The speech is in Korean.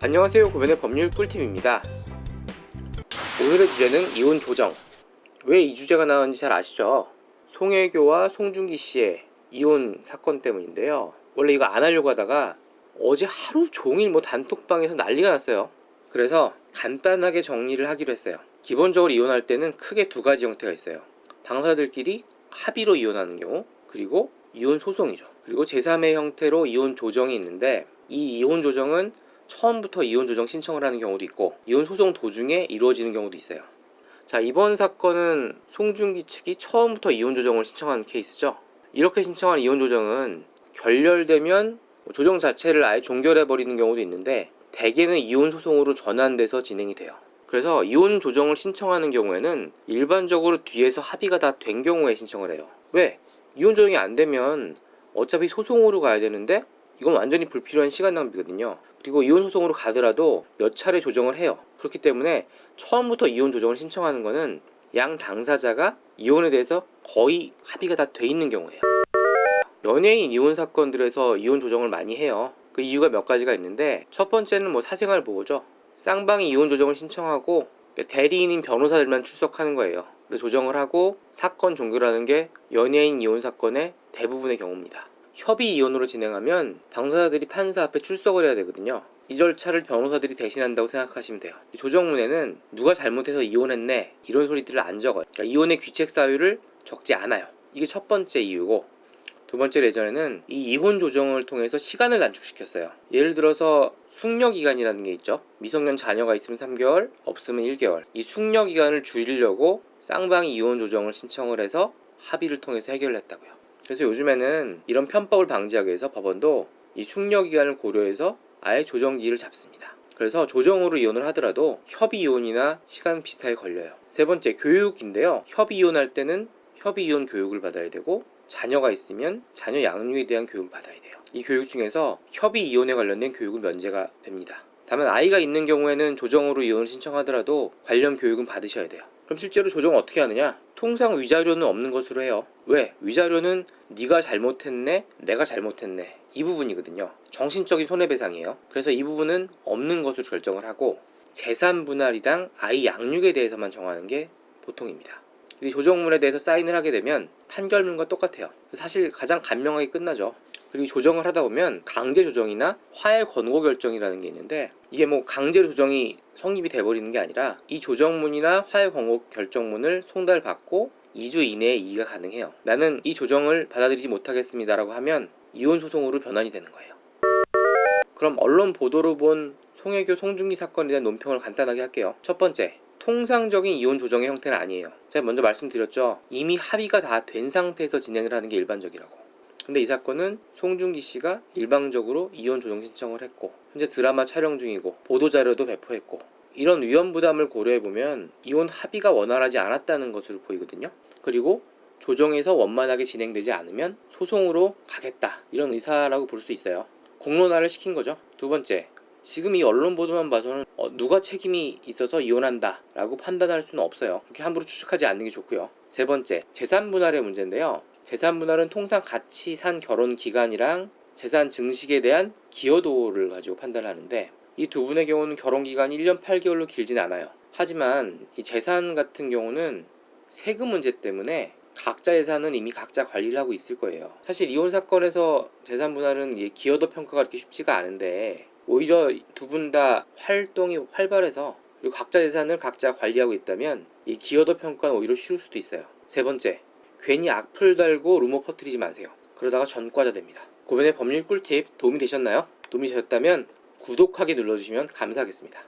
안녕하세요. 고변의 법률 꿀팁입니다. 오늘의 주제는 이혼 조정. 왜 이 주제가 나왔는지 잘 아시죠? 송혜교와 송중기 씨의 이혼 사건 때문인데요. 원래 이거 안 하려고 하다가 어제 하루 종일 단톡방에서 난리가 났어요. 그래서 간단하게 정리를 하기로 했어요. 기본적으로 이혼할 때는 크게 두 가지 형태가 있어요. 당사자들끼리 합의로 이혼하는 경우, 그리고 이혼 소송이죠. 그리고 제3의 형태로 이혼 조정이 있는데, 이 이혼 조정은 처음부터 이혼 조정 신청을 하는 경우도 있고, 이혼 소송 도중에 이루어지는 경우도 있어요. 자, 이번 사건은 송중기 측이 처음부터 이혼 조정을 신청한 케이스죠. 이렇게 신청한 이혼 조정은 결렬되면 조정 자체를 아예 종결해버리는 경우도 있는데, 대개는 이혼 소송으로 전환돼서 진행이 돼요. 그래서 이혼 조정을 신청하는 경우에는 일반적으로 뒤에서 합의가 다 된 경우에 신청을 해요. 왜? 이혼 조정이 안 되면 어차피 소송으로 가야 되는데 이건 완전히 불필요한 시간 낭비거든요. 그리고 이혼 소송으로 가더라도 몇 차례 조정을 해요. 그렇기 때문에 처음부터 이혼 조정을 신청하는 거는 양 당사자가 이혼에 대해서 거의 합의가 다 돼 있는 경우예요. 연예인 이혼 사건들에서 이혼 조정을 많이 해요. 그 이유가 몇 가지가 있는데, 첫 번째는 사생활 보호죠. 쌍방이 이혼 조정을 신청하고 대리인인 변호사들만 출석하는 거예요. 그래서 조정을 하고 사건 종결하는 게 연예인 이혼 사건의 대부분의 경우입니다. 협의 이혼으로 진행하면 당사자들이 판사 앞에 출석을 해야 되거든요. 이 절차를 변호사들이 대신한다고 생각하시면 돼요. 조정문에는 누가 잘못해서 이혼했네 이런 소리들을 안 적어요. 그러니까 이혼의 귀책 사유를 적지 않아요. 이게 첫 번째 이유고, 두 번째로 예전에는 이 이혼 조정을 통해서 시간을 단축시켰어요. 예를 들어서 숙려기간이라는 게 있죠. 미성년 자녀가 있으면 3개월, 없으면 1개월. 이 숙려기간을 줄이려고 쌍방이 이혼 조정을 신청을 해서 합의를 통해서 해결을 했다고요. 그래서 요즘에는 이런 편법을 방지하기 위해서 법원도 이 숙려기간을 고려해서 아예 조정기를 잡습니다. 그래서 조정으로 이혼을 하더라도 협의 이혼이나 시간 비슷하게 걸려요. 세 번째, 교육인데요. 협의 이혼할 때는 협의 이혼 교육을 받아야 되고, 자녀가 있으면 자녀 양육에 대한 교육을 받아야 돼요. 이 교육 중에서 협의 이혼에 관련된 교육은 면제가 됩니다. 다만 아이가 있는 경우에는 조정으로 이혼을 신청하더라도 관련 교육은 받으셔야 돼요. 그럼 실제로 조정을 어떻게 하느냐? 통상 위자료는 없는 것으로 해요. 왜? 위자료는 네가 잘못했네, 내가 잘못했네, 이 부분이거든요. 정신적인 손해배상이에요. 그래서 이 부분은 없는 것으로 결정을 하고, 재산 분할이랑 아이 양육에 대해서만 정하는 게 보통입니다. 이 조정문에 대해서 사인을 하게 되면 판결문과 똑같아요. 사실 가장 간명하게 끝나죠. 그리고 조정을 하다 보면 강제 조정이나 화해 권고 결정이라는 게 있는데, 이게 강제로 조정이 성립이 돼버리는 게 아니라 이 조정문이나 화해 권고 결정문을 송달받고 2주 이내에 이의가 가능해요. 나는 이 조정을 받아들이지 못하겠습니다 라고 하면 이혼 소송으로 변환이 되는 거예요. 그럼 언론 보도로 본 송혜교 송중기 사건에 대한 논평을 간단하게 할게요. 첫 번째, 통상적인 이혼 조정의 형태는 아니에요. 제가 먼저 말씀드렸죠. 이미 합의가 다 된 상태에서 진행을 하는 게 일반적이라고. 근데 이 사건은 송중기 씨가 일방적으로 이혼 조정 신청을 했고, 현재 드라마 촬영 중이고 보도자료도 배포했고, 이런 위험 부담을 고려해보면 이혼 합의가 원활하지 않았다는 것으로 보이거든요. 그리고 조정에서 원만하게 진행되지 않으면 소송으로 가겠다, 이런 의사라고 볼 수 있어요. 공론화를 시킨 거죠. 두 번째, 지금 이 언론 보도만 봐서는 누가 책임이 있어서 이혼한다 라고 판단할 수는 없어요. 그렇게 함부로 추측하지 않는 게 좋고요. 세 번째, 재산 분할의 문제인데요. 재산 분할은 통상 같이 산 결혼 기간이랑 재산 증식에 대한 기여도를 가지고 판단하는데, 이 두 분의 경우는 결혼 기간이 1년 8개월로 길진 않아요. 하지만 이 재산 같은 경우는 세금 문제 때문에 각자 재산은 이미 각자 관리를 하고 있을 거예요. 사실 이혼 사건에서 재산 분할은 기여도 평가가 그렇게 쉽지가 않은데, 오히려 두 분 다 활동이 활발해서 그리고 각자 재산을 각자 관리하고 있다면 이 기여도 평가는 오히려 쉬울 수도 있어요. 세 번째, 괜히 악플 달고 루머 퍼뜨리지 마세요. 그러다가 전과자 됩니다. 고변의 법률 꿀팁 도움이 되셨나요? 도움이 되셨다면 구독하기 눌러주시면 감사하겠습니다.